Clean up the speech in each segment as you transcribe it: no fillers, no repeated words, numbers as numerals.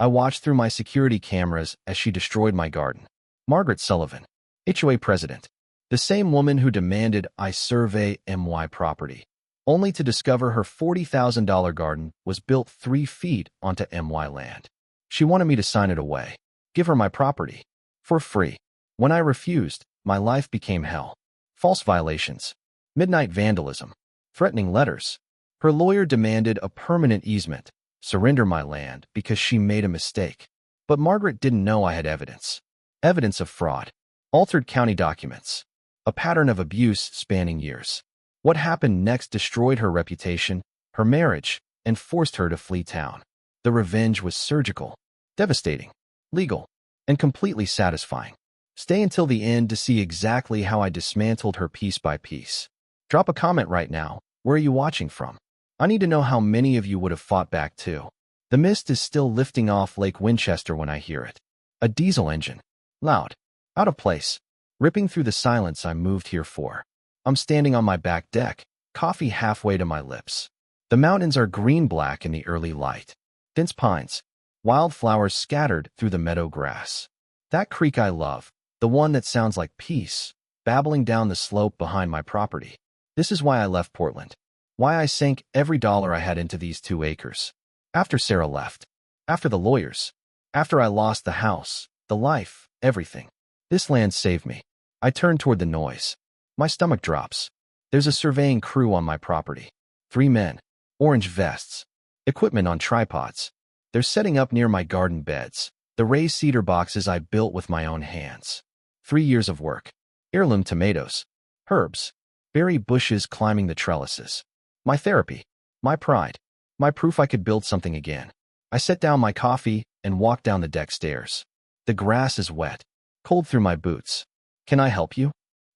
I watched through my security cameras as she destroyed my garden. Margaret Sullivan, HOA president, the same woman who demanded I survey MY property, only to discover her $40,000 garden was built 3 feet onto MY land. She wanted me to sign it away, give her my property, for free. When I refused, my life became hell. False violations, midnight vandalism, threatening letters. Her lawyer demanded a permanent easement, surrender my land because she made a mistake. But Margaret didn't know I had evidence. Evidence of fraud, altered county documents, a pattern of abuse spanning years. What happened next destroyed her reputation, her marriage, and forced her to flee town. The revenge was surgical, devastating, legal, and completely satisfying. Stay until the end to see exactly how I dismantled her piece by piece. Drop a comment right now. Where are you watching from? I need to know how many of you would have fought back too. The mist is still lifting off Lake Winchester when I hear it. A diesel engine. Loud. Out of place. Ripping through the silence I moved here for. I'm standing on my back deck, coffee halfway to my lips. The mountains are green-black in the early light. Dense pines. Wildflowers scattered through the meadow grass. That creek I love, the one that sounds like peace, babbling down the slope behind my property. This is why I left Portland. Why I sank every dollar I had into these 2 acres. After Sarah left. After the lawyers. After I lost the house, the life, everything. This land saved me. I turn toward the noise. My stomach drops. There's a surveying crew on my property. 3 men. Orange vests. Equipment on tripods. They're setting up near my garden beds, the raised cedar boxes I built with my own hands. 3 years of work. Heirloom tomatoes. Herbs. Berry bushes climbing the trellises. My therapy. My pride. My proof I could build something again. I set down my coffee and walk down the deck stairs. The grass is wet. Cold through my boots. Can I help you?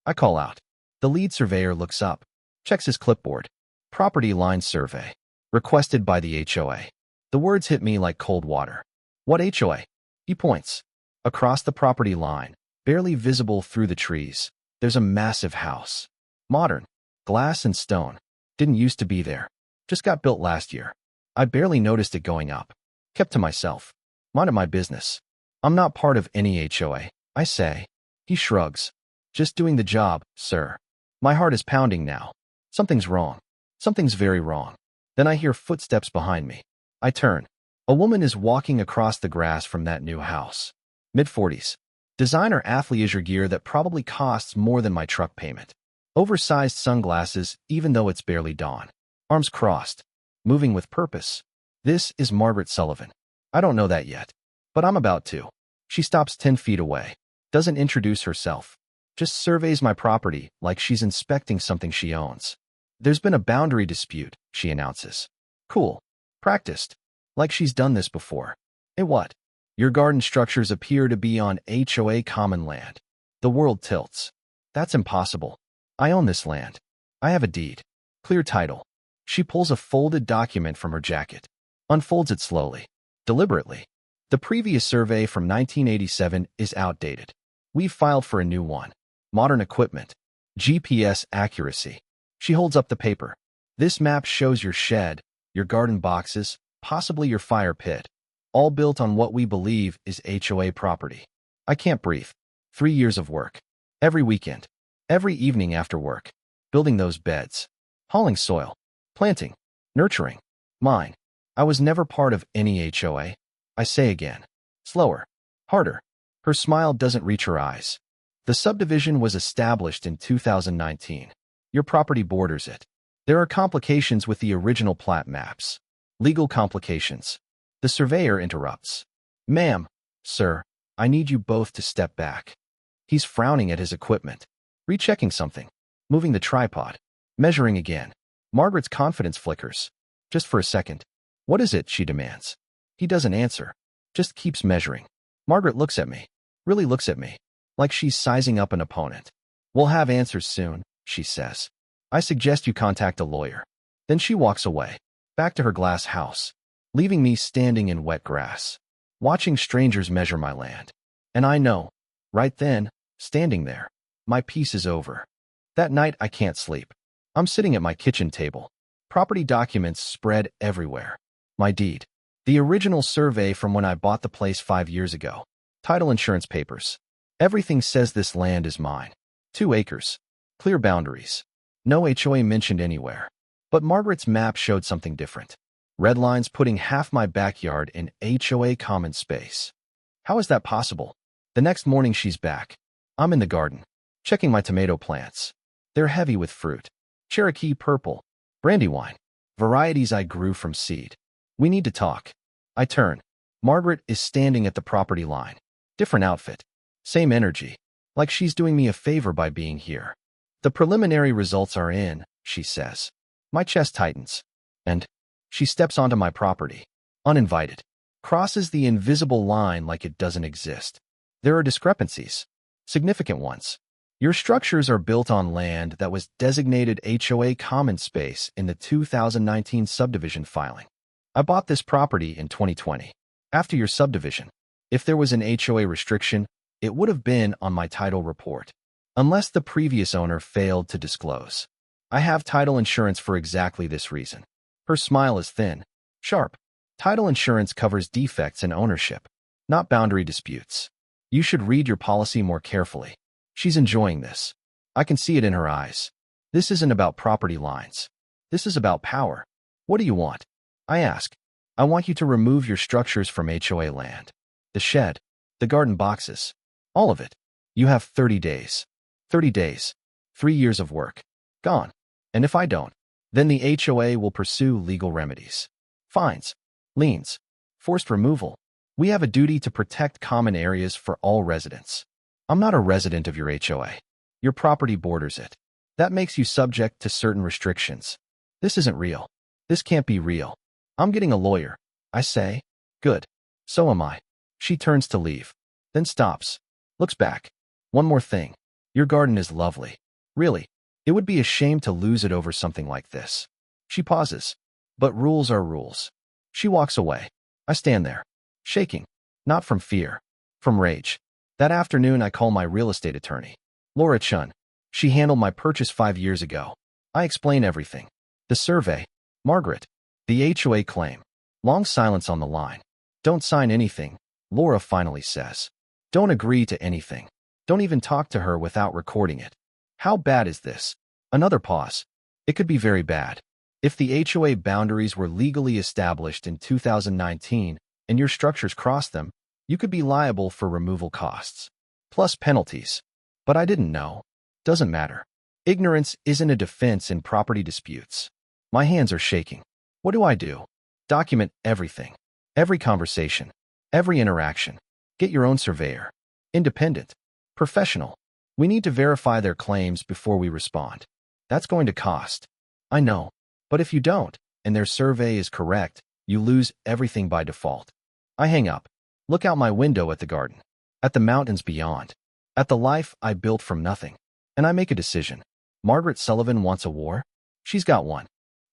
I call out. The lead surveyor looks up. Checks his clipboard. Property line survey. Requested by the HOA. The words hit me like cold water. What HOA? He points. Across the property line, barely visible through the trees, there's a massive house. Modern. Glass and stone. Didn't used to be there. Just got built last year. I barely noticed it going up. Kept to myself. Minded my business. I'm not part of any HOA, I say. He shrugs. Just doing the job, sir. My heart is pounding now. Something's wrong. Something's very wrong. Then I hear footsteps behind me. I turn. A woman is walking across the grass from that new house. Mid-40s. Designer athleisure gear that probably costs more than my truck payment. Oversized sunglasses even though it's barely dawn. Arms crossed. Moving with purpose. This is Margaret Sullivan. I don't know that yet. But I'm about to. She stops 10 feet away. Doesn't introduce herself. Just surveys my property like she's inspecting something she owns. There's been a boundary dispute, she announces. Cool. Practiced. Like she's done this before. Hey, what? Your garden structures appear to be on HOA common land. The world tilts. That's impossible. I own this land. I have a deed. Clear title. She pulls a folded document from her jacket. Unfolds it slowly. Deliberately. The previous survey from 1987 is outdated. We've filed for a new one. Modern equipment. GPS accuracy. She holds up the paper. This map shows your shed, your garden boxes, possibly your fire pit. All built on what we believe is HOA property. I can't breathe. 3 years of work. Every weekend. Every evening after work. Building those beds. Hauling soil. Planting. Nurturing. Mine. I was never part of any HOA. I say again. Slower. Harder. Her smile doesn't reach her eyes. The subdivision was established in 2019. Your property borders it. There are complications with the original plat maps. Legal complications. The surveyor interrupts. Ma'am, sir, I need you both to step back. He's frowning at his equipment. Rechecking something. Moving the tripod. Measuring again. Margaret's confidence flickers. Just for a second. What is it, she demands. He doesn't answer. Just keeps measuring. Margaret looks at me. Really looks at me. Like she's sizing up an opponent. We'll have answers soon, she says. I suggest you contact a lawyer. Then she walks away. Back to her glass house. Leaving me standing in wet grass. Watching strangers measure my land. And I know. Right then, standing there. My piece is over. That night I can't sleep. I'm sitting at my kitchen table. Property documents spread everywhere. My deed. The original survey from when I bought the place 5 years ago. Title insurance papers. Everything says this land is mine. 2 acres. Clear boundaries. No HOA mentioned anywhere. But Margaret's map showed something different. Red lines putting half my backyard in HOA common space. How is that possible? The next morning she's back. I'm in the garden, checking my tomato plants. They're heavy with fruit. Cherokee purple. Brandywine. Varieties I grew from seed. We need to talk. I turn. Margaret is standing at the property line. Different outfit. Same energy. Like she's doing me a favor by being here. The preliminary results are in, she says. My chest tightens. And she steps onto my property. Uninvited. Crosses the invisible line like it doesn't exist. There are discrepancies. Significant ones. Your structures are built on land that was designated HOA common space in the 2019 subdivision filing. I bought this property in 2020. After your subdivision. If there was an HOA restriction, it would have been on my title report. Unless the previous owner failed to disclose. I have title insurance for exactly this reason. Her smile is thin, sharp. Title insurance covers defects in ownership, not boundary disputes. You should read your policy more carefully. She's enjoying this. I can see it in her eyes. This isn't about property lines. This is about power. What do you want? I ask. I want you to remove your structures from HOA land. The shed, the garden boxes, all of it. You have 30 days. 30 days. 3 years of work. Gone. And if I don't, then the HOA will pursue legal remedies. Fines. Liens. Forced removal. We have a duty to protect common areas for all residents. I'm not a resident of your HOA. Your property borders it. That makes you subject to certain restrictions. This isn't real. This can't be real. I'm getting a lawyer. I say. Good. So am I. She turns to leave. Then stops. Looks back. One more thing. Your garden is lovely. Really. It would be a shame to lose it over something like this. She pauses. But rules are rules. She walks away. I stand there. Shaking. Not from fear. From rage. That afternoon I call my real estate attorney. Laura Chun. She handled my purchase 5 years ago. I explain everything. The survey. Margaret. The HOA claim. Long silence on the line. Don't sign anything, Laura finally says. Don't agree to anything. Don't even talk to her without recording it. How bad is this? Another pause. It could be very bad. If the HOA boundaries were legally established in 2019 and your structures crossed them, you could be liable for removal costs. Plus penalties. But I didn't know. Doesn't matter. Ignorance isn't a defense in property disputes. My hands are shaking. What do I do? Document everything. Every conversation. Every interaction. Get your own surveyor. Independent. Professional. We need to verify their claims before we respond. That's going to cost. I know. But if you don't, and their survey is correct, you lose everything by default. I hang up. Look out my window at the garden. At the mountains beyond. At the life I built from nothing. And I make a decision. Margaret Sullivan wants a war? She's got one.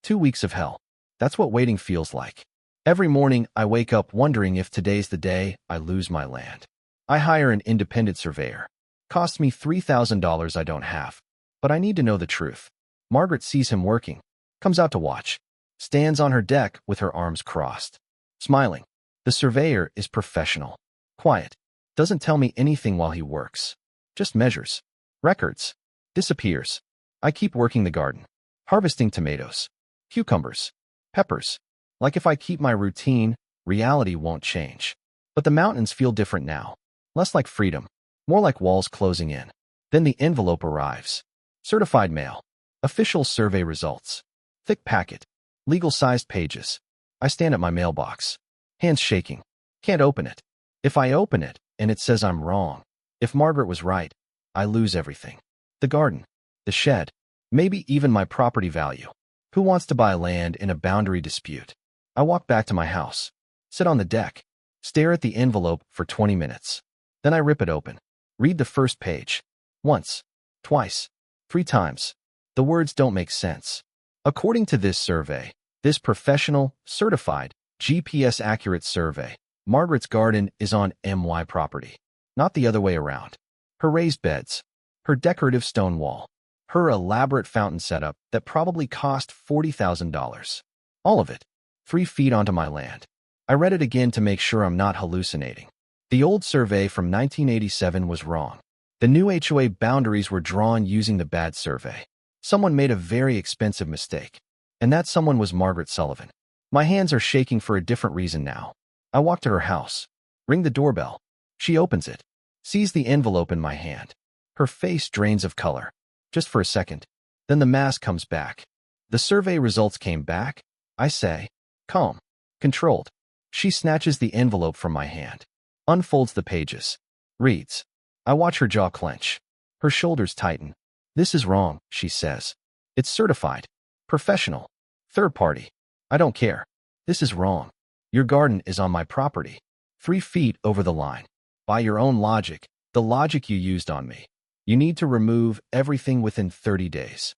2 weeks of hell. That's what waiting feels like. Every morning I wake up wondering if today's the day I lose my land. I hire an independent surveyor. Costs me $3,000 I don't have. But I need to know the truth. Margaret sees him working. Comes out to watch. Stands on her deck with her arms crossed. Smiling. The surveyor is professional. Quiet. Doesn't tell me anything while he works. Just measures. Records. Disappears. I keep working the garden. Harvesting tomatoes. Cucumbers. Peppers. Like if I keep my routine, reality won't change. But the mountains feel different now. Less like freedom. More like walls closing in. Then the envelope arrives. Certified mail. Official survey results. Thick packet. Legal-sized pages. I stand at my mailbox. Hands shaking. Can't open it. If I open it, and it says I'm wrong. If Margaret was right, I lose everything. The garden. The shed. Maybe even my property value. Who wants to buy land in a boundary dispute? I walk back to my house. Sit on the deck. Stare at the envelope for 20 minutes. Then I rip it open. Read the first page. Once. Twice. 3 times. The words don't make sense. According to this survey, this professional, certified, GPS-accurate survey, Margaret's garden is on MY property. Not the other way around. Her raised beds. Her decorative stone wall. Her elaborate fountain setup that probably cost $40,000. All of it. 3 feet onto my land. I read it again to make sure I'm not hallucinating. The old survey from 1987 was wrong. The new HOA boundaries were drawn using the bad survey. Someone made a very expensive mistake. And that someone was Margaret Sullivan. My hands are shaking for a different reason now. I walk to her house. Ring the doorbell. She opens it. Sees the envelope in my hand. Her face drains of color. Just for a second. Then the mask comes back. The survey results came back. I say, calm, controlled. She snatches the envelope from my hand. Unfolds the pages. Reads. I watch her jaw clench. Her shoulders tighten. This is wrong, she says. It's certified. Professional. Third party. I don't care. This is wrong. Your garden is on my property. 3 feet over the line. By your own logic, the logic you used on me. You need to remove everything within 30 days.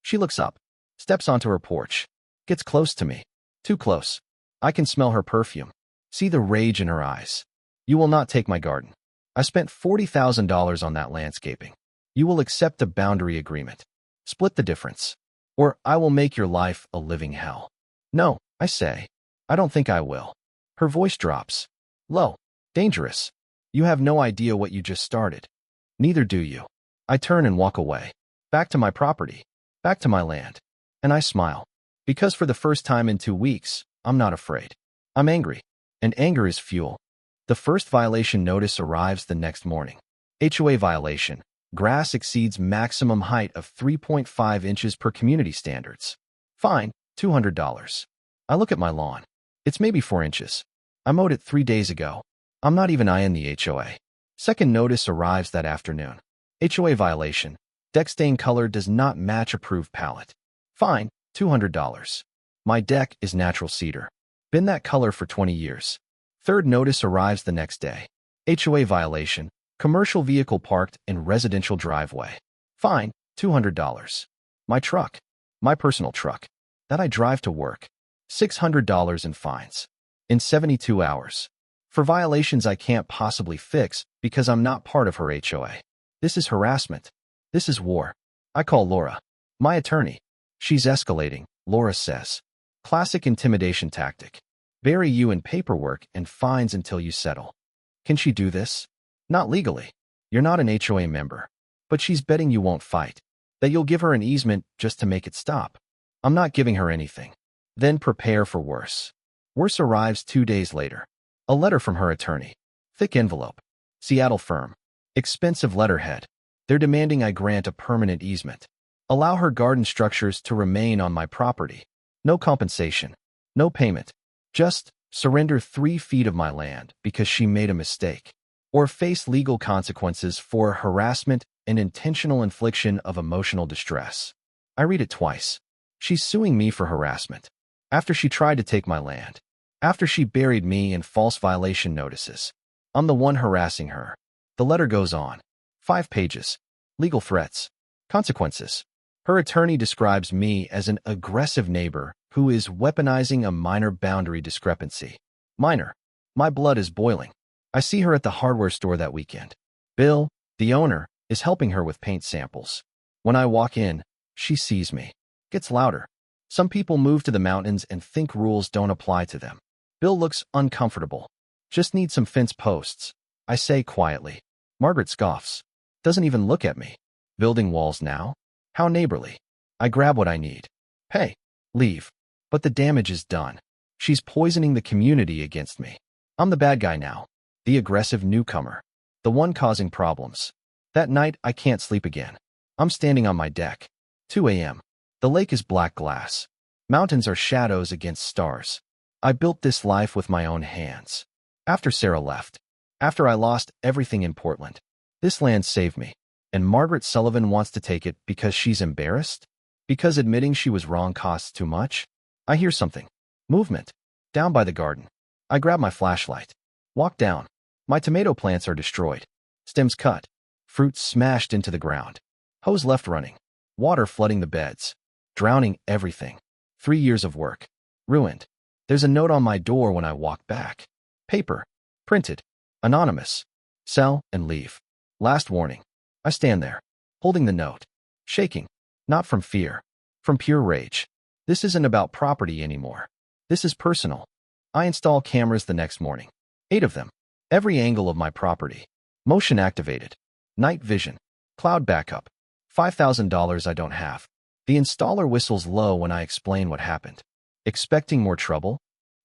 She looks up, steps onto her porch, gets close to me. Too close. I can smell her perfume. See the rage in her eyes. You will not take my garden. I spent $40,000 on that landscaping. You will accept a boundary agreement. Split the difference. Or I will make your life a living hell. No, I say. I don't think I will. Her voice drops. Low. Dangerous. You have no idea what you just started. Neither do you. I turn and walk away. Back to my property. Back to my land. And I smile. Because for the first time in 2 weeks, I'm not afraid. I'm angry. And anger is fuel. The first violation notice arrives the next morning. HOA violation. Grass exceeds maximum height of 3.5 inches per community standards. Fine, $200. I look at my lawn. It's maybe 4 inches. I mowed it 3 days ago. I'm not even eyeing the HOA. Second notice arrives that afternoon. HOA violation. Deck stain color does not match approved palette. Fine, $200. My deck is natural cedar. Been that color for 20 years. Third notice arrives the next day. HOA violation. Commercial vehicle parked in residential driveway. Fine, $200. My truck. My personal truck. That I drive to work. $600 in fines. In 72 hours. For violations I can't possibly fix because I'm not part of her HOA. This is harassment. This is war. I call Laura. My attorney. She's escalating, Laura says. Classic intimidation tactic. Bury you in paperwork and fines until you settle. Can she do this? Not legally. You're not an HOA member. But she's betting you won't fight. That you'll give her an easement just to make it stop. I'm not giving her anything. Then prepare for worse. Worse arrives 2 days later. A letter from her attorney. Thick envelope. Seattle firm. Expensive letterhead. They're demanding I grant a permanent easement. Allow her garden structures to remain on my property. No compensation. No payment. Just surrender 3 feet of my land because she made a mistake. Or face legal consequences for harassment and intentional infliction of emotional distress. I read it twice. She's suing me for harassment. After she tried to take my land. After she buried me in false violation notices. I'm the one harassing her. The letter goes on. 5 pages. Legal threats. Consequences. Her attorney describes me as an aggressive neighbor who is weaponizing a minor boundary discrepancy. Minor. My blood is boiling. I see her at the hardware store that weekend. Bill, the owner, is helping her with paint samples. When I walk in, she sees me. Gets louder. Some people move to the mountains and think rules don't apply to them. Bill looks uncomfortable. Just need some fence posts. I say quietly. Margaret scoffs. Doesn't even look at me. Building walls now? How neighborly. I grab what I need. Pay. Leave. But the damage is done. She's poisoning the community against me. I'm the bad guy now. The aggressive newcomer. The one causing problems. That night, I can't sleep again. I'm standing on my deck. 2 a.m. The lake is black glass. Mountains are shadows against stars. I built this life with my own hands. After Sarah left. After I lost everything in Portland. This land saved me. And Margaret Sullivan wants to take it because she's embarrassed? Because admitting she was wrong costs too much? I hear something. Movement. Down by the garden. I grab my flashlight. Walk down. My tomato plants are destroyed. Stems cut. Fruit smashed into the ground. Hose left running. Water flooding the beds. Drowning everything. 3 years of work. Ruined. There's a note on my door when I walk back. Paper. Printed. Anonymous. Sell and leave. Last warning. I stand there. Holding the note. Shaking. Not from fear. From pure rage. This isn't about property anymore. This is personal. I install cameras the next morning. 8 of them. Every angle of my property. Motion activated. Night vision. Cloud backup. $5,000 I don't have. The installer whistles low when I explain what happened. Expecting more trouble?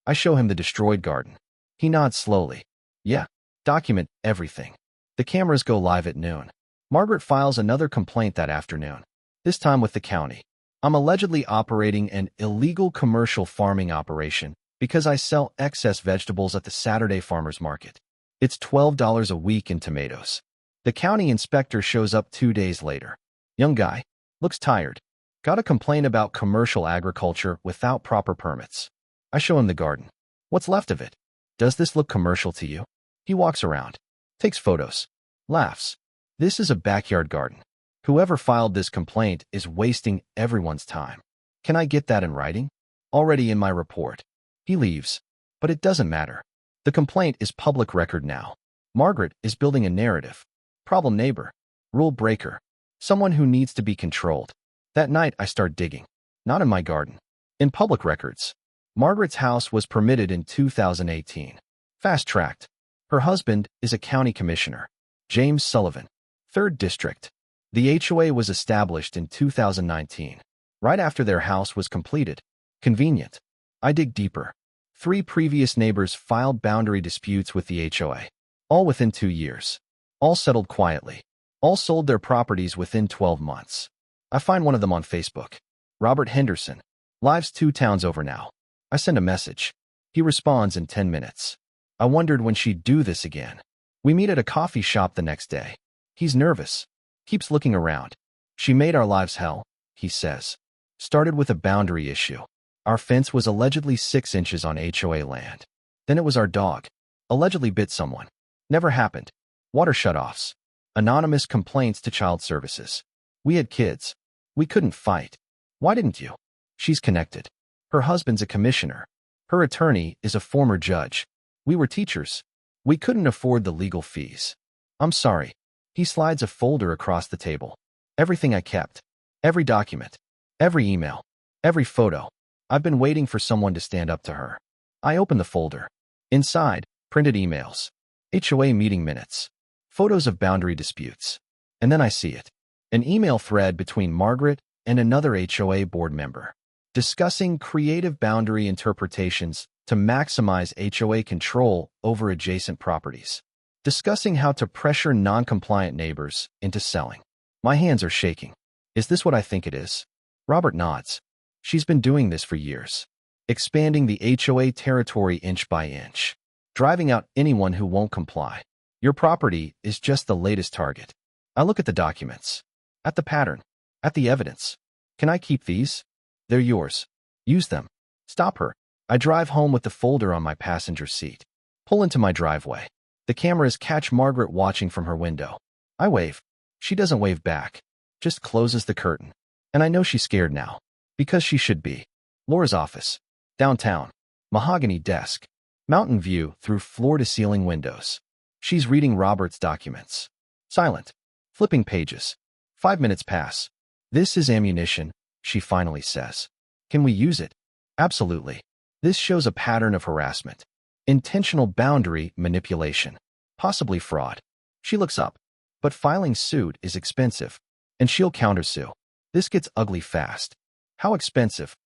I show him the destroyed garden. He nods slowly. Yeah. Document everything. The cameras go live at noon. Margaret files another complaint that afternoon, this time with the county. I'm allegedly operating an illegal commercial farming operation because I sell excess vegetables at the Saturday farmers market. It's $12 a week in tomatoes. The county inspector shows up 2 days later. Young guy. Looks tired. Got a complaint about commercial agriculture without proper permits. I show him the garden. What's left of it? Does this look commercial to you? He walks around. Takes photos. Laughs. This is a backyard garden. Whoever filed this complaint is wasting everyone's time. Can I get that in writing? Already in my report. He leaves. But it doesn't matter. The complaint is public record now. Margaret is building a narrative. Problem neighbor. Rule breaker. Someone who needs to be controlled. That night I start digging. Not in my garden. In public records. Margaret's house was permitted in 2018. Fast-tracked. Her husband is a county commissioner. James Sullivan. 3rd District. The HOA was established in 2019, right after their house was completed. Convenient. I dig deeper. 3 previous neighbors filed boundary disputes with the HOA, all within 2 years. All settled quietly. All sold their properties within 12 months. I find one of them on Facebook. Robert Henderson. Lives 2 towns over now. I send a message. He responds in 10 minutes. I wondered when she'd do this again. We meet at a coffee shop the next day. He's nervous. Keeps looking around. She made our lives hell, he says. Started with a boundary issue. Our fence was allegedly 6 inches on HOA land. Then it was our dog. Allegedly bit someone. Never happened. Water shutoffs. Anonymous complaints to child services. We had kids. We couldn't fight. Why didn't you? She's connected. Her husband's a commissioner. Her attorney is a former judge. We were teachers. We couldn't afford the legal fees. I'm sorry. He slides a folder across the table. Everything I kept. Every document. Every email. Every photo. I've been waiting for someone to stand up to her. I open the folder. Inside, printed emails. HOA meeting minutes. Photos of boundary disputes. And then I see it. An email thread between Margaret and another HOA board member, discussing creative boundary interpretations to maximize HOA control over adjacent properties. Discussing how to pressure non-compliant neighbors into selling. My hands are shaking. Is this what I think it is? Robert nods. She's been doing this for years. Expanding the HOA territory inch by inch. Driving out anyone who won't comply. Your property is just the latest target. I look at the documents. At the pattern. At the evidence. Can I keep these? They're yours. Use them. Stop her. I drive home with the folder on my passenger seat. Pull into my driveway. The cameras catch Margaret watching from her window. I wave. She doesn't wave back. Just closes the curtain. And I know she's scared now. Because she should be. Laura's office. Downtown. Mahogany desk. Mountain view through floor-to-ceiling windows. She's reading Robert's documents. Silent. Flipping pages. 5 minutes pass. This is ammunition, she finally says. Can we use it? Absolutely. This shows a pattern of harassment. Intentional boundary manipulation. Possibly fraud. She looks up. But filing suit is expensive. And she'll countersue. This gets ugly fast. How expensive?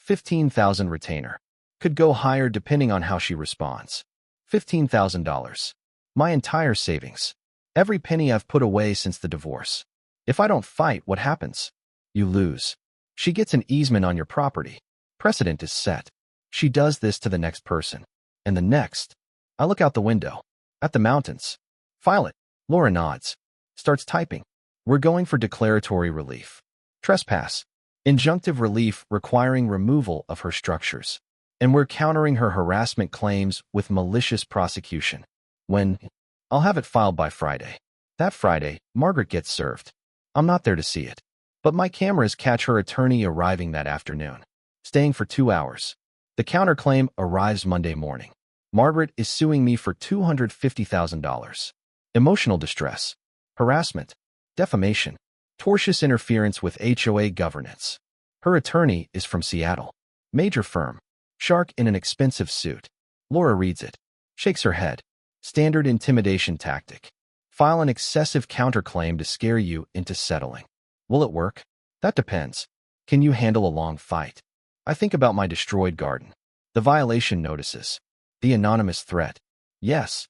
$15,000 retainer. Could go higher depending on how she responds. $15,000. My entire savings. Every penny I've put away since the divorce. If I don't fight, what happens? You lose. She gets an easement on your property. Precedent is set. She does this to the next person. And the next. I look out the window. At the mountains. File it. Laura nods. Starts typing. We're going for declaratory relief. Trespass. Injunctive relief requiring removal of her structures. And we're countering her harassment claims with malicious prosecution. When? I'll have it filed by Friday. That Friday, Margaret gets served. I'm not there to see it. But my cameras catch her attorney arriving that afternoon. Staying for 2 hours. The counterclaim arrives Monday morning. Margaret is suing me for $250,000. Emotional distress. Harassment. Defamation. Tortious interference with HOA governance. Her attorney is from Seattle. Major firm. Shark in an expensive suit. Laura reads it, shakes her head. Standard intimidation tactic. File an excessive counterclaim to scare you into settling. Will it work? That depends. Can you handle a long fight? I think about my destroyed garden. The violation notices. The anonymous threat. Yes.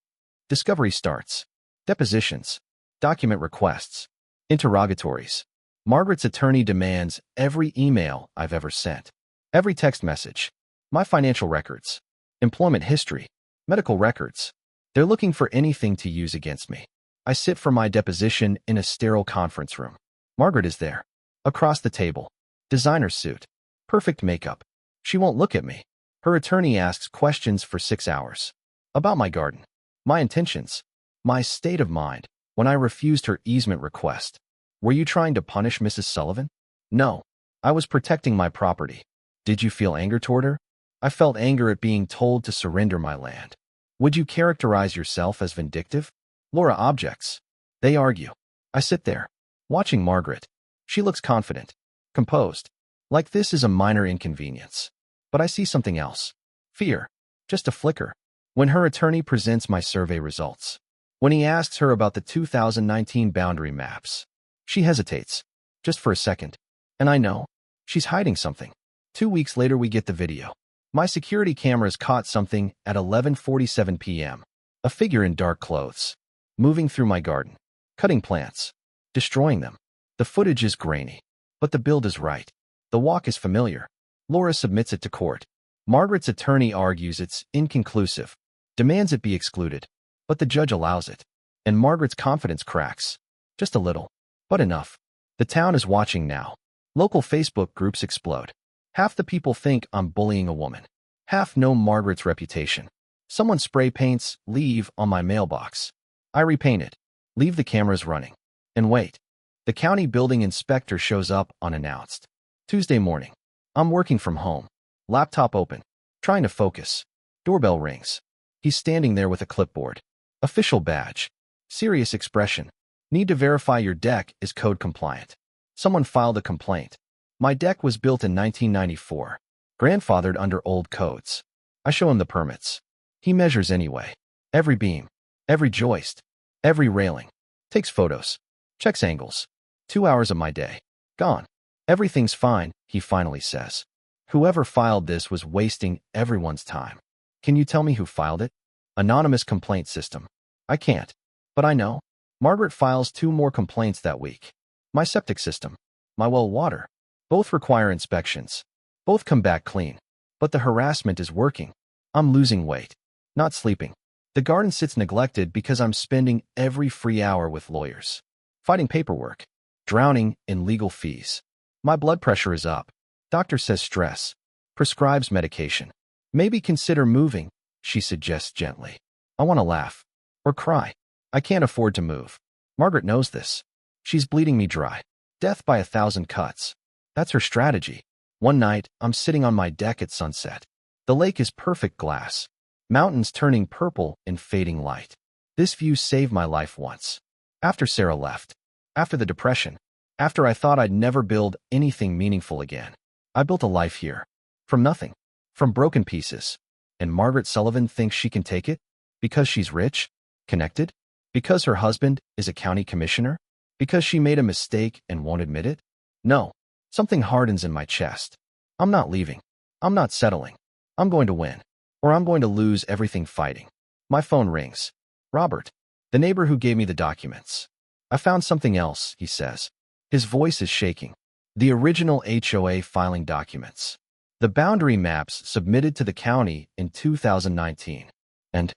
Discovery starts. Depositions. Document requests. Interrogatories. Margaret's attorney demands every email I've ever sent. Every text message. My financial records. Employment history. Medical records. They're looking for anything to use against me. I sit for my deposition in a sterile conference room. Margaret is there. Across the table. Designer suit. Perfect makeup. She won't look at me. Her attorney asks questions for 6 hours. About my garden. My intentions. My state of mind when I refused her easement request. Were you trying to punish Mrs. Sullivan? No. I was protecting my property. Did you feel anger toward her? I felt anger at being told to surrender my land. Would you characterize yourself as vindictive? Laura objects. They argue. I sit there, watching Margaret. She looks confident, composed, like this is a minor inconvenience. But I see something else. Fear. Just a flicker. When her attorney presents my survey results. When he asks her about the 2019 boundary maps. She hesitates. Just for a second. And I know. She's hiding something. 2 weeks later we get the video. My security cameras caught something at 11:47 p.m. A figure in dark clothes. Moving through my garden. Cutting plants. Destroying them. The footage is grainy. But the build is right. The walk is familiar. Laura submits it to court. Margaret's attorney argues it's inconclusive. Demands it be excluded. But the judge allows it. And Margaret's confidence cracks. Just a little. But enough. The town is watching now. Local Facebook groups explode. Half the people think I'm bullying a woman. Half know Margaret's reputation. Someone spray paints "leave" on my mailbox. I repaint it. Leave the cameras running. And wait. The county building inspector shows up unannounced. Tuesday morning. I'm working from home. Laptop open. Trying to focus. Doorbell rings. He's standing there with a clipboard. Official badge. Serious expression. Need to verify your deck is code compliant. Someone filed a complaint. My deck was built in 1994. Grandfathered under old codes. I show him the permits. He measures anyway. Every beam. Every joist. Every railing. Takes photos. Checks angles. 2 hours of my day. Gone. Everything's fine, he finally says. Whoever filed this was wasting everyone's time. Can you tell me who filed it? Anonymous complaint system. I can't. But I know. Margaret files 2 more complaints that week. My septic system. My well water. Both require inspections. Both come back clean. But the harassment is working. I'm losing weight. Not sleeping. The garden sits neglected because I'm spending every free hour with lawyers. Fighting paperwork. Drowning in legal fees. My blood pressure is up. Doctor says stress. Prescribes medication. Maybe consider moving, she suggests gently. I want to laugh. Or cry. I can't afford to move. Margaret knows this. She's bleeding me dry. Death by 1,000 cuts. That's her strategy. One night, I'm sitting on my deck at sunset. The lake is perfect glass. Mountains turning purple in fading light. This view saved my life once. After Sarah left. After the depression. After I thought I'd never build anything meaningful again. I built a life here. From nothing. From broken pieces. And Margaret Sullivan thinks she can take it? Because she's rich? Connected? Because her husband is a county commissioner? Because she made a mistake and won't admit it? No. Something hardens in my chest. I'm not leaving. I'm not settling. I'm going to win. Or I'm going to lose everything fighting. My phone rings. Robert. The neighbor who gave me the documents. I found something else, he says. His voice is shaking. The original HOA filing documents. The boundary maps submitted to the county in 2019. And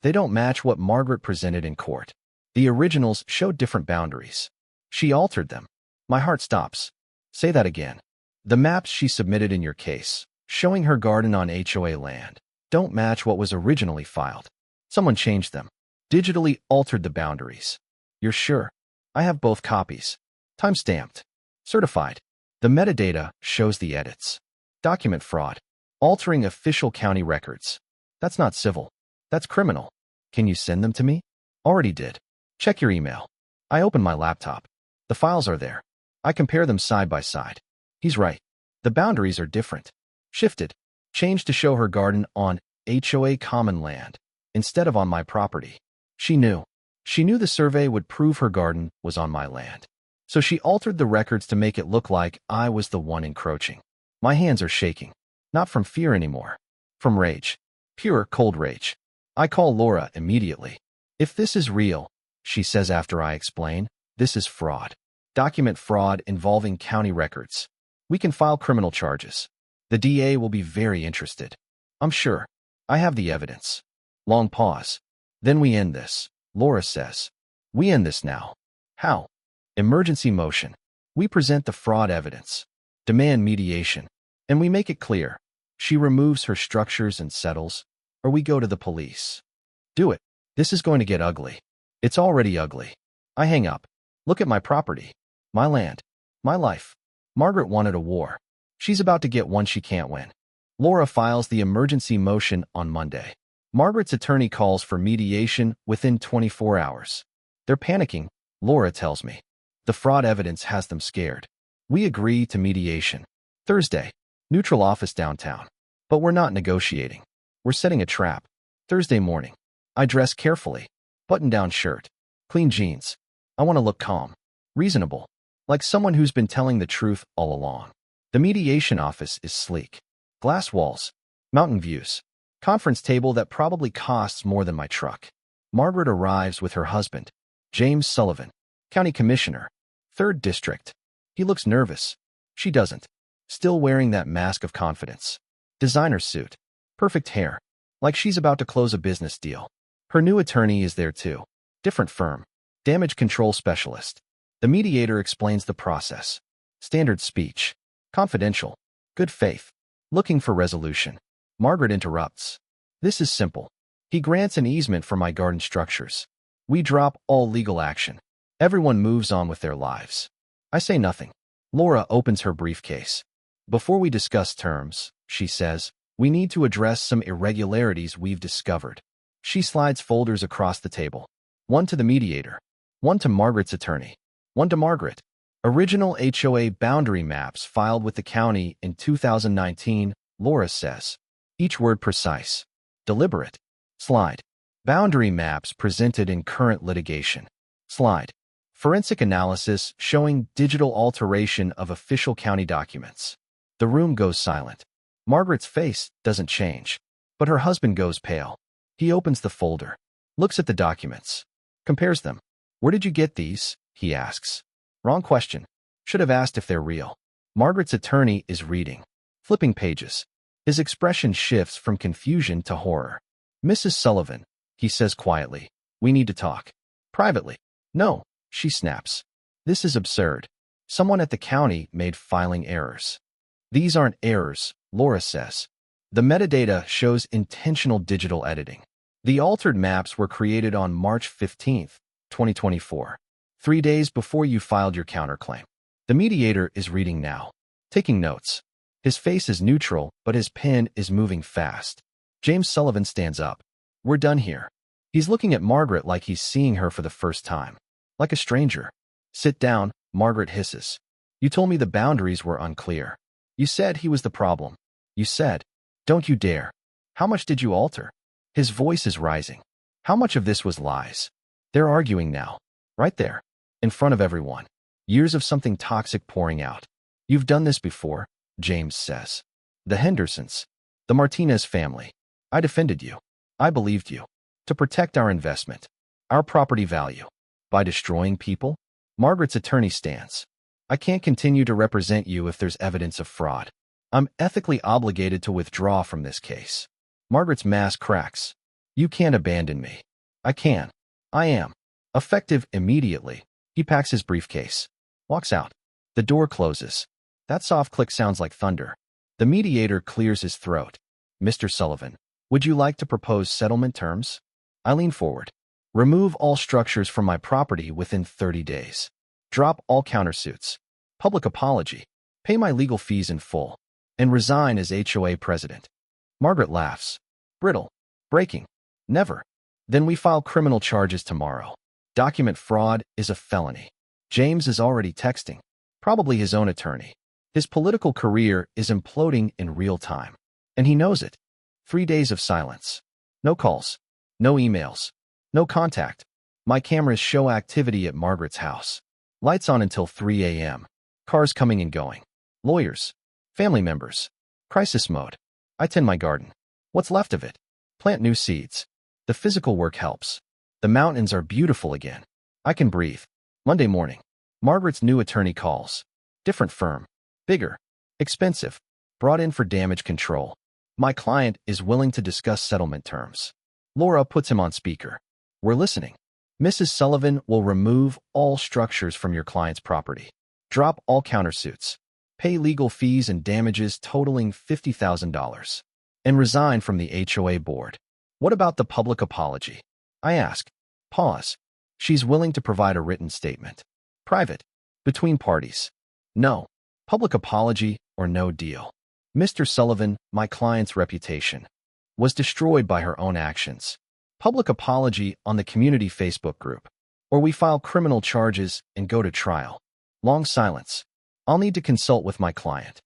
they don't match what Margaret presented in court. The originals show different boundaries. She altered them. My heart stops. Say that again. The maps she submitted in your case, showing her garden on HOA land, don't match what was originally filed. Someone changed them. Digitally altered the boundaries. You're sure? I have both copies. Time-stamped. Certified. The metadata shows the edits. Document fraud. Altering official county records. That's not civil. That's criminal. Can you send them to me? Already did. Check your email. I open my laptop. The files are there. I compare them side by side. He's right. The boundaries are different. Shifted. Changed to show her garden on HOA common land instead of on my property. She knew. She knew the survey would prove her garden was on my land. So she altered the records to make it look like I was the one encroaching. My hands are shaking. Not from fear anymore. From rage. Pure, cold rage. I call Laura immediately. If this is real, she says after I explain, this is fraud. Document fraud involving county records. We can file criminal charges. The DA will be very interested. I'm sure. I have the evidence. Long pause. Then we end this, Laura says. We end this now. How? Emergency motion. We present the fraud evidence. Demand mediation. And we make it clear. She removes her structures and settles, or we go to the police. Do it. This is going to get ugly. It's already ugly. I hang up. Look at my property. My land. My life. Margaret wanted a war. She's about to get one she can't win. Laura files the emergency motion on Monday. Margaret's attorney calls for mediation within 24 hours. They're panicking, Laura tells me. The fraud evidence has them scared. We agree to mediation. Thursday. Neutral office downtown. But we're not negotiating. We're setting a trap. Thursday morning. I dress carefully. Button-down shirt. Clean jeans. I want to look calm. Reasonable. Like someone who's been telling the truth all along. The mediation office is sleek. Glass walls. Mountain views. Conference table that probably costs more than my truck. Margaret arrives with her husband, James Sullivan, County Commissioner, 3rd District. He looks nervous. She doesn't. Still wearing that mask of confidence. Designer suit. Perfect hair. Like she's about to close a business deal. Her new attorney is there too. Different firm. Damage control specialist. The mediator explains the process. Standard speech. Confidential. Good faith. Looking for resolution. Margaret interrupts. This is simple. He grants an easement for my garden structures. We drop all legal action. Everyone moves on with their lives. I say nothing. Laura opens her briefcase. Before we discuss terms, she says, we need to address some irregularities we've discovered. She slides folders across the table. One to the mediator. One to Margaret's attorney. One to Margaret. Original HOA boundary maps filed with the county in 2019, Laura says. Each word precise. Deliberate. Slide. Boundary maps presented in current litigation. Slide. Forensic analysis showing digital alteration of official county documents. The room goes silent. Margaret's face doesn't change, but her husband goes pale. He opens the folder, looks at the documents, compares them. Where did you get these? He asks. Wrong question. Should have asked if they're real. Margaret's attorney is reading, flipping pages. His expression shifts from confusion to horror. Mrs. Sullivan, he says quietly, we need to talk. Privately. No, she snaps. This is absurd. Someone at the county made filing errors. These aren't errors, Laura says. The metadata shows intentional digital editing. The altered maps were created on March 15, 2024, 3 days before you filed your counterclaim. The mediator is reading now, taking notes. His face is neutral, but his pen is moving fast. James Sullivan stands up. We're done here. He's looking at Margaret like he's seeing her for the first time. Like a stranger. Sit down, Margaret hisses. You told me the boundaries were unclear. You said he was the problem. You said, don't you dare. How much did you alter? His voice is rising. How much of this was lies? They're arguing now. Right there. In front of everyone. Years of something toxic pouring out. You've done this before, James says. The Hendersons. The Martinez family. I defended you. I believed you. To protect our investment. Our property value. By destroying people? Margaret's attorney stands. I can't continue to represent you if there's evidence of fraud. I'm ethically obligated to withdraw from this case. Margaret's mask cracks. You can't abandon me. I can. I am. Effective immediately, he packs his briefcase. Walks out. The door closes. That soft click sounds like thunder. The mediator clears his throat. Mr. Sullivan, would you like to propose settlement terms? I lean forward. Remove all structures from my property within 30 days. Drop all countersuits. Public apology. Pay my legal fees in full. And resign as HOA president. Margaret laughs. Brittle. Breaking. Never. Then we file criminal charges tomorrow. Document fraud is a felony. James is already texting. Probably his own attorney. His political career is imploding in real time. And he knows it. 3 days of silence. No calls. No emails. No contact. My cameras show activity at Margaret's house. Lights on until 3 a.m. Cars coming and going. Lawyers. Family members. Crisis mode. I tend my garden. What's left of it? Plant new seeds. The physical work helps. The mountains are beautiful again. I can breathe. Monday morning. Margaret's new attorney calls. Different firm. Bigger. Expensive. Brought in for damage control. My client is willing to discuss settlement terms. Laura puts him on speaker. We're listening. Mrs. Sullivan will remove all structures from your client's property. Drop all countersuits. Pay legal fees and damages totaling $50,000. And resign from the HOA board. What about the public apology? I ask. Pause. She's willing to provide a written statement. Private. Between parties. No. Public apology or no deal. Mr. Sullivan, my client's reputation, was destroyed by her own actions. Public apology on the community Facebook group. Or we file criminal charges and go to trial. Long silence. I'll need to consult with my client.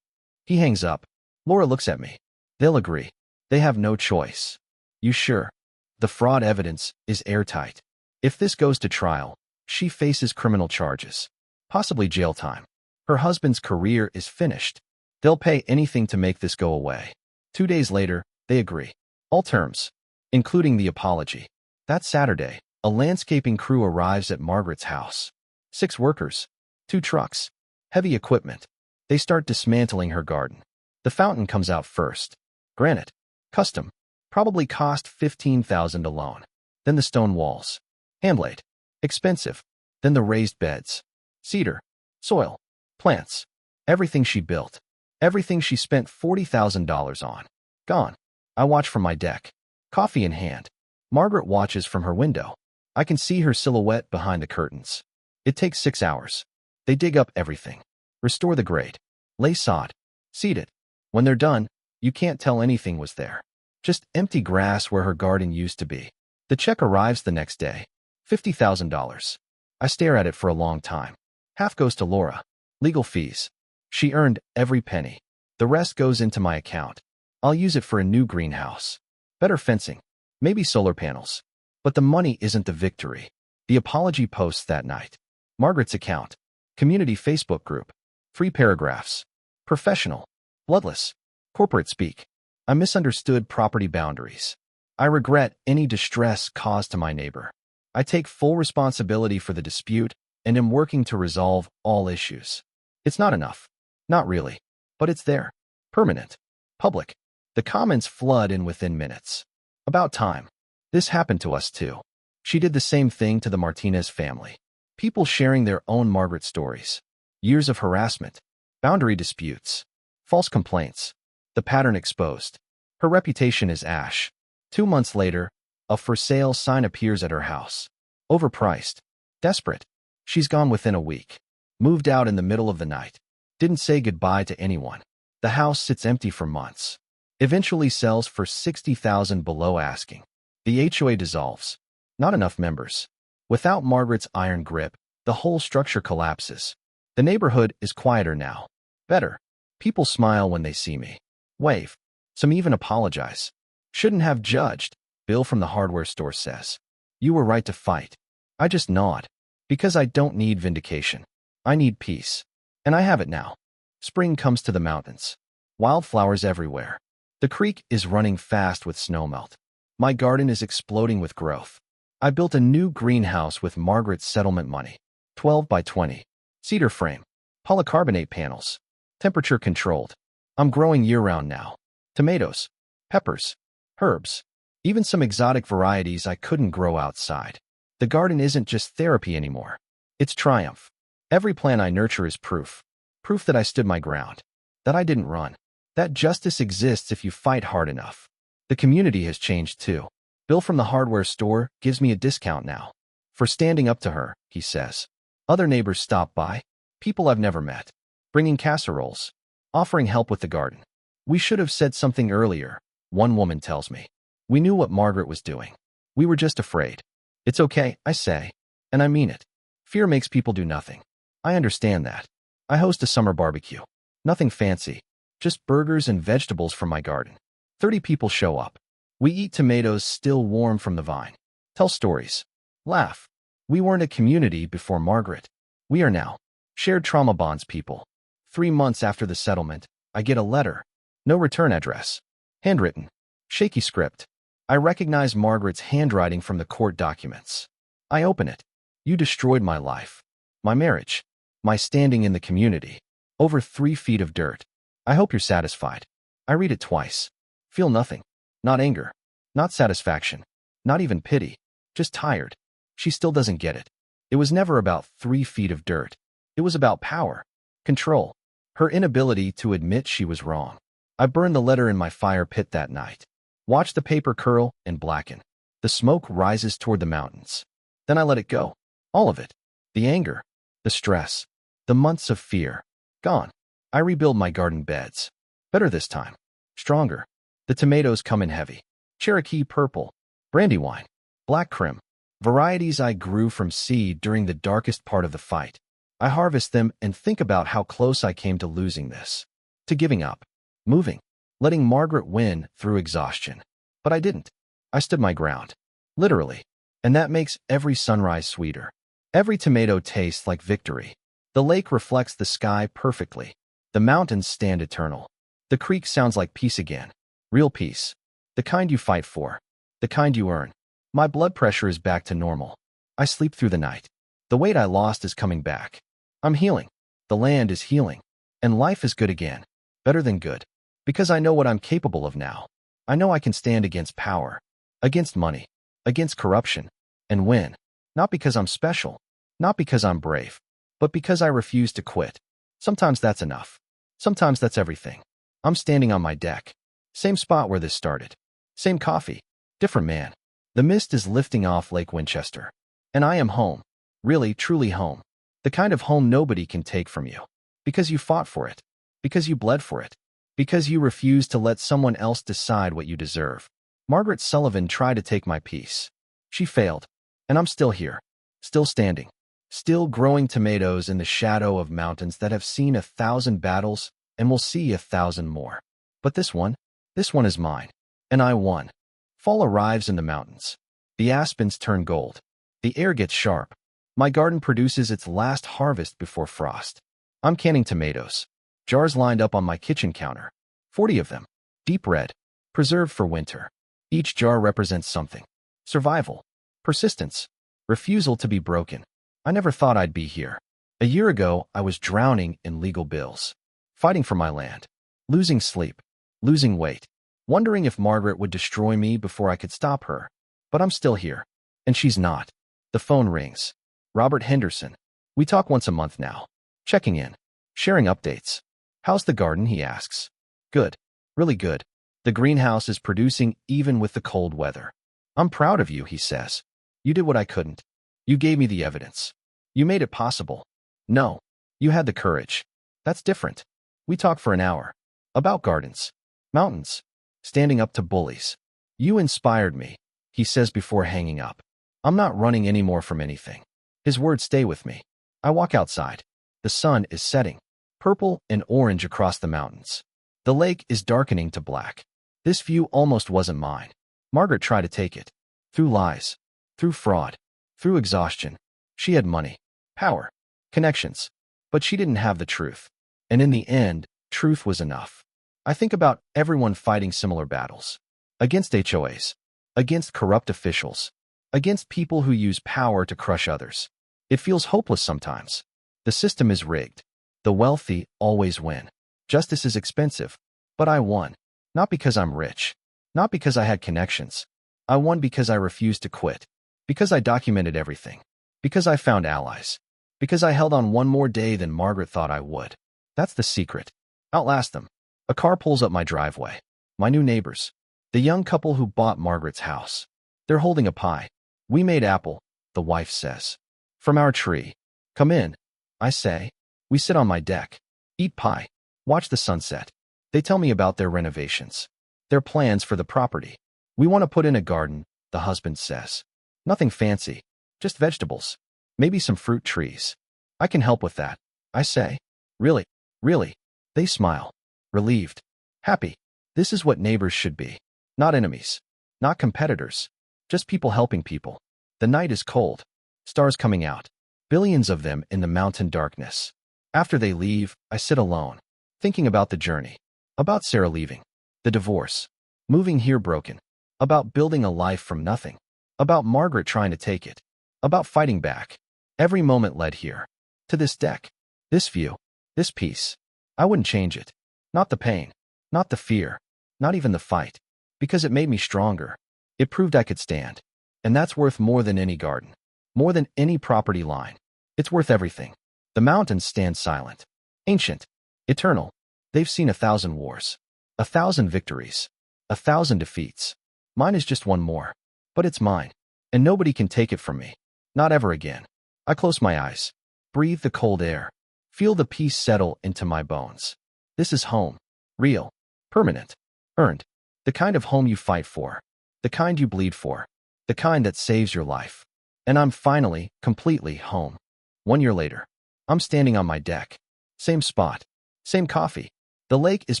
He hangs up. Laura looks at me. They'll agree. They have no choice. You sure? The fraud evidence is airtight. If this goes to trial, she faces criminal charges. Possibly jail time. Her husband's career is finished. They'll pay anything to make this go away. 2 days later, they agree. All terms, including the apology. That Saturday, a landscaping crew arrives at Margaret's house. 6 workers, 2 trucks, heavy equipment. They start dismantling her garden. The fountain comes out first. Granite, custom, probably cost $15,000 alone. Then the stone walls. Handlaid, expensive. Then the raised beds. Cedar, soil, plants. Everything she built. Everything she spent $40,000 on. Gone. I watch from my deck. Coffee in hand. Margaret watches from her window. I can see her silhouette behind the curtains. It takes 6 hours. They dig up everything. Restore the grate. Lay sod. Seed it. When they're done, you can't tell anything was there. Just empty grass where her garden used to be. The check arrives the next day. $50,000. I stare at it for a long time. Half goes to Laura. Legal fees. She earned every penny. The rest goes into my account. I'll use it for a new greenhouse. Better fencing. Maybe solar panels. But the money isn't the victory. The apology posts that night. Margaret's account. Community Facebook group. 3 paragraphs. Professional. Bloodless. Corporate speak. I misunderstood property boundaries. I regret any distress caused to my neighbor. I take full responsibility for the dispute and am working to resolve all issues. It's not enough. Not really. But it's there. Permanent. Public. The comments flood in within minutes. About time. This happened to us too. She did the same thing to the Martinez family. People sharing their own Margaret stories. Years of harassment. Boundary disputes. False complaints. The pattern exposed. Her reputation is ash. 2 months later, a for sale sign appears at her house. Overpriced. Desperate. She's gone within a week. Moved out in the middle of the night. Didn't say goodbye to anyone. The house sits empty for months. Eventually sells for $60,000 below asking. The HOA dissolves. Not enough members. Without Margaret's iron grip, the whole structure collapses. The neighborhood is quieter now. Better. People smile when they see me. Wave. Some even apologize. Shouldn't have judged, Bill from the hardware store says. You were right to fight. I just nod. Because I don't need vindication. I need peace. And I have it now. Spring comes to the mountains. Wildflowers everywhere. The creek is running fast with snowmelt. My garden is exploding with growth. I built a new greenhouse with Margaret's settlement money. 12 by 20. Cedar frame. Polycarbonate panels. Temperature controlled. I'm growing year-round now. Tomatoes. Peppers. Herbs. Even some exotic varieties I couldn't grow outside. The garden isn't just therapy anymore. It's triumph. Every plant I nurture is proof. Proof that I stood my ground. That I didn't run. That justice exists if you fight hard enough. The community has changed too. Bill from the hardware store gives me a discount now. For standing up to her, he says. Other neighbors stop by. People I've never met. Bringing casseroles. Offering help with the garden. We should have said something earlier, one woman tells me. We knew what Margaret was doing. We were just afraid. It's okay, I say. And I mean it. Fear makes people do nothing. I understand that. I host a summer barbecue. Nothing fancy. Just burgers and vegetables from my garden. 30 people show up. We eat tomatoes still warm from the vine. Tell stories. Laugh. We weren't a community before Margaret. We are now. Shared trauma bonds people. 3 months after the settlement, I get a letter. No return address. Handwritten. Shaky script. I recognize Margaret's handwriting from the court documents. I open it. You destroyed my life. My marriage. My standing in the community. Over 3 feet of dirt. I hope you're satisfied. I read it twice. Feel nothing. Not anger. Not satisfaction. Not even pity. Just tired. She still doesn't get it. It was never about 3 feet of dirt. It was about power. Control. Her inability to admit she was wrong. I burned the letter in my fire pit that night. Watch the paper curl and blacken. The smoke rises toward the mountains. Then I let it go. All of it. The anger. The stress. The months of fear. Gone. I rebuild my garden beds. Better this time. Stronger. The tomatoes come in heavy. Cherokee purple. Brandywine. Black crim. Varieties I grew from seed during the darkest part of the fight. I harvest them and think about how close I came to losing this. To giving up. Moving. Letting Margaret win through exhaustion. But I didn't. I stood my ground. Literally. And that makes every sunrise sweeter. Every tomato tastes like victory. The lake reflects the sky perfectly. The mountains stand eternal. The creek sounds like peace again. Real peace. The kind you fight for. The kind you earn. My blood pressure is back to normal. I sleep through the night. The weight I lost is coming back. I'm healing. The land is healing. And life is good again. Better than good. Because I know what I'm capable of now. I know I can stand against power. Against money. Against corruption. And win. Not because I'm special. Not because I'm brave. But because I refuse to quit. Sometimes that's enough. Sometimes that's everything. I'm standing on my deck. Same spot where this started. Same coffee. Different man. The mist is lifting off Lake Winchester. And I am home. Really, truly home. The kind of home nobody can take from you. Because you fought for it. Because you bled for it. Because you refused to let someone else decide what you deserve. Margaret Sullivan tried to take my peace. She failed. And I'm still here. Still standing. Still growing tomatoes in the shadow of mountains that have seen 1,000 battles and will see 1,000 more. But this one is mine. And I won. Fall arrives in the mountains. The aspens turn gold. The air gets sharp. My garden produces its last harvest before frost. I'm canning tomatoes. Jars lined up on my kitchen counter. 40 of them. Deep red. Preserved for winter. Each jar represents something. Survival. Persistence. Refusal to be broken. I never thought I'd be here. A year ago, I was drowning in legal bills. Fighting for my land. Losing sleep. Losing weight. Wondering if Margaret would destroy me before I could stop her. But I'm still here. And she's not. The phone rings. Robert Henderson. We talk once a month now. Checking in. Sharing updates. How's the garden, he asks. Good. Really good. The greenhouse is producing even with the cold weather. I'm proud of you, he says. You did what I couldn't. You gave me the evidence. You made it possible. No. You had the courage. That's different. We talk for an hour. About gardens. Mountains. Standing up to bullies. You inspired me, he says before hanging up. I'm not running anymore from anything. His words stay with me. I walk outside. The sun is setting. Purple and orange across the mountains. The lake is darkening to black. This view almost wasn't mine. Margaret tried to take it. Through lies. Through fraud. Through exhaustion. She had money. Power. Connections. But she didn't have the truth. And in the end, truth was enough. I think about everyone fighting similar battles. Against HOAs. Against corrupt officials. Against people who use power to crush others. It feels hopeless sometimes. The system is rigged. The wealthy always win. Justice is expensive. But I won. Not because I'm rich. Not because I had connections. I won because I refused to quit. Because I documented everything. Because I found allies. Because I held on one more day than Margaret thought I would. That's the secret. Outlast them. A car pulls up my driveway. My new neighbors. The young couple who bought Margaret's house. They're holding a pie. We made apple, the wife says. From our tree. Come in, I say. We sit on my deck. Eat pie. Watch the sunset. They tell me about their renovations. Their plans for the property. We want to put in a garden, the husband says. Nothing fancy. Just vegetables. Maybe some fruit trees. I can help with that, I say. Really? Really? They smile. Relieved. Happy. This is what neighbors should be. Not enemies. Not competitors. Just people helping people. The night is cold. Stars coming out. Billions of them in the mountain darkness. After they leave, I sit alone, thinking about the journey. About Sarah leaving. The divorce. Moving here broken. About building a life from nothing. About Margaret trying to take it. About fighting back. Every moment led here. To this deck. This view. This peace. I wouldn't change it. Not the pain. Not the fear. Not even the fight. Because it made me stronger. It proved I could stand. And that's worth more than any garden. More than any property line. It's worth everything. The mountains stand silent. Ancient. Eternal. They've seen 1,000 wars. 1,000 victories. 1,000 defeats. Mine is just one more. But it's mine. And nobody can take it from me. Not ever again. I close my eyes. Breathe the cold air. Feel the peace settle into my bones. This is home. Real. Permanent. Earned. The kind of home you fight for. The kind you bleed for. The kind that saves your life. And I'm finally, completely home. 1 year later. I'm standing on my deck. Same spot. Same coffee. The lake is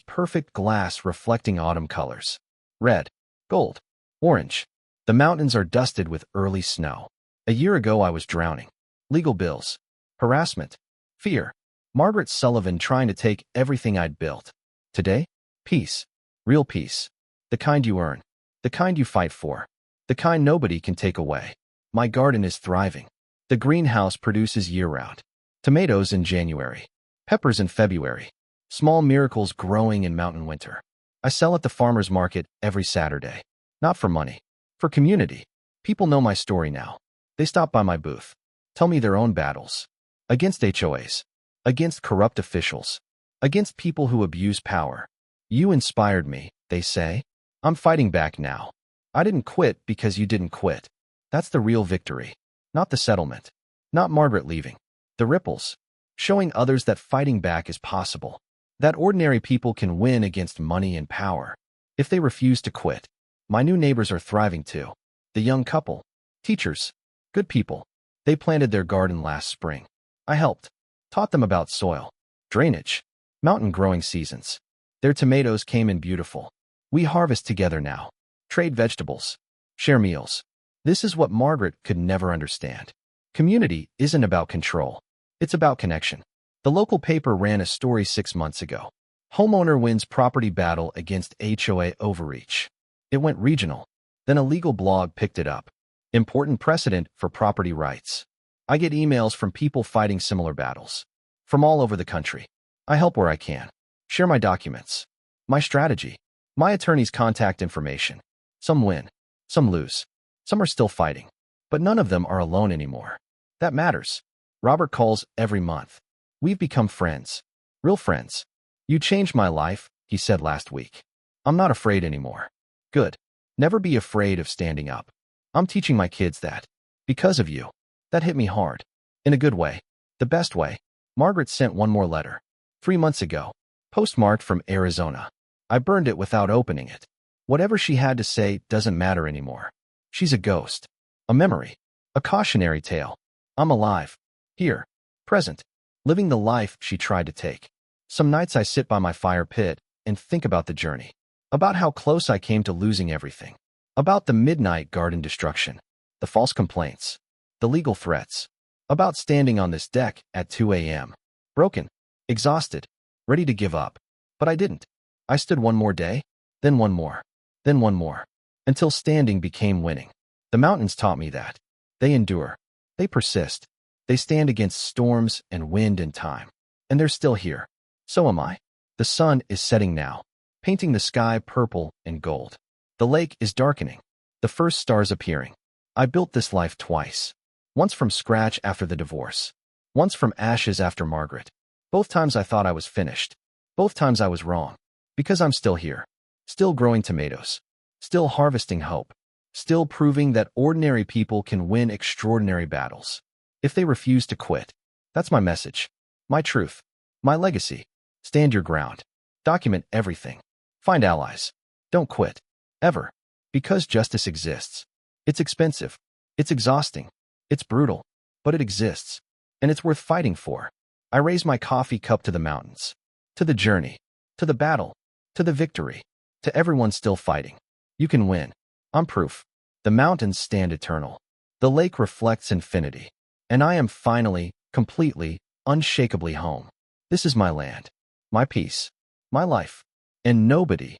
perfect glass reflecting autumn colors. Red. Gold. Orange. The mountains are dusted with early snow. A year ago I was drowning. Legal bills. Harassment. Fear. Margaret Sullivan trying to take everything I'd built. Today? Peace. Real peace. The kind you earn. The kind you fight for. The kind nobody can take away. My garden is thriving. The greenhouse produces year-round. Tomatoes in January. Peppers in February. Small miracles growing in mountain winter. I sell at the farmer's market every Saturday. Not for money. For community. People know my story now. They stop by my booth. Tell me their own battles. Against HOAs. Against corrupt officials. Against people who abuse power. You inspired me, they say. I'm fighting back now. I didn't quit because you didn't quit. That's the real victory. Not the settlement. Not Margaret leaving. The ripples. Showing others that fighting back is possible. That ordinary people can win against money and power. If they refuse to quit. My new neighbors are thriving too. The young couple. Teachers. Good people. They planted their garden last spring. I helped. Taught them about soil. Drainage. Mountain growing seasons. Their tomatoes came in beautiful. We harvest together now. Trade vegetables. Share meals. This is what Margaret could never understand. Community isn't about control. It's about connection. The local paper ran a story 6 months ago. Homeowner wins property battle against HOA overreach. It went regional. Then a legal blog picked it up. Important precedent for property rights. I get emails from people fighting similar battles. From all over the country. I help where I can. Share my documents. My strategy. My attorney's contact information. Some win. Some lose. Some are still fighting. But none of them are alone anymore. That matters. Robert calls every month. We've become friends. Real friends. You changed my life, he said last week. I'm not afraid anymore. Good. Never be afraid of standing up. I'm teaching my kids that. Because of you. That hit me hard. In a good way. The best way. Margaret sent one more letter. 3 months ago. Postmarked from Arizona. I burned it without opening it. Whatever she had to say doesn't matter anymore. She's a ghost. A memory. A cautionary tale. I'm alive. Here. Present. Living the life she tried to take. Some nights I sit by my fire pit and think about the journey. About how close I came to losing everything. About the midnight garden destruction. The false complaints. The legal threats. About standing on this deck at 2 a.m. Broken. Exhausted. Ready to give up. But I didn't. I stood one more day. Then one more. Then one more. Until standing became winning. The mountains taught me that. They endure. They persist. They stand against storms and wind and time. And they're still here. So am I. The sun is setting now, painting the sky purple and gold. The lake is darkening. The first stars appearing. I built this life twice. Once from scratch after the divorce. Once from ashes after Margaret. Both times I thought I was finished. Both times I was wrong. Because I'm still here. Still growing tomatoes. Still harvesting hope. Still proving that ordinary people can win extraordinary battles. If they refuse to quit. That's my message. My truth. My legacy. Stand your ground. Document everything. Find allies. Don't quit. Ever. Because justice exists. It's expensive. It's exhausting. It's brutal. But it exists. And it's worth fighting for. I raise my coffee cup to the mountains. To the journey. To the battle. To the victory. To everyone still fighting, you can win. I'm proof. The mountains stand eternal. The lake reflects infinity. And I am finally, completely, unshakably home. This is my land, my peace, my life. And nobody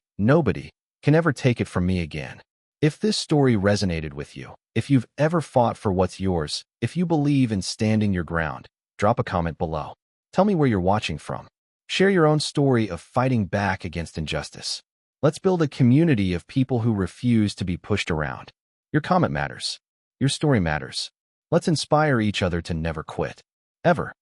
can ever take it from me again. If this story resonated with you, if you've ever fought for what's yours, if you believe in standing your ground, drop a comment below. Tell me where you're watching from. Share your own story of fighting back against injustice. Let's build a community of people who refuse to be pushed around. Your comment matters. Your story matters. Let's inspire each other to never quit. Ever.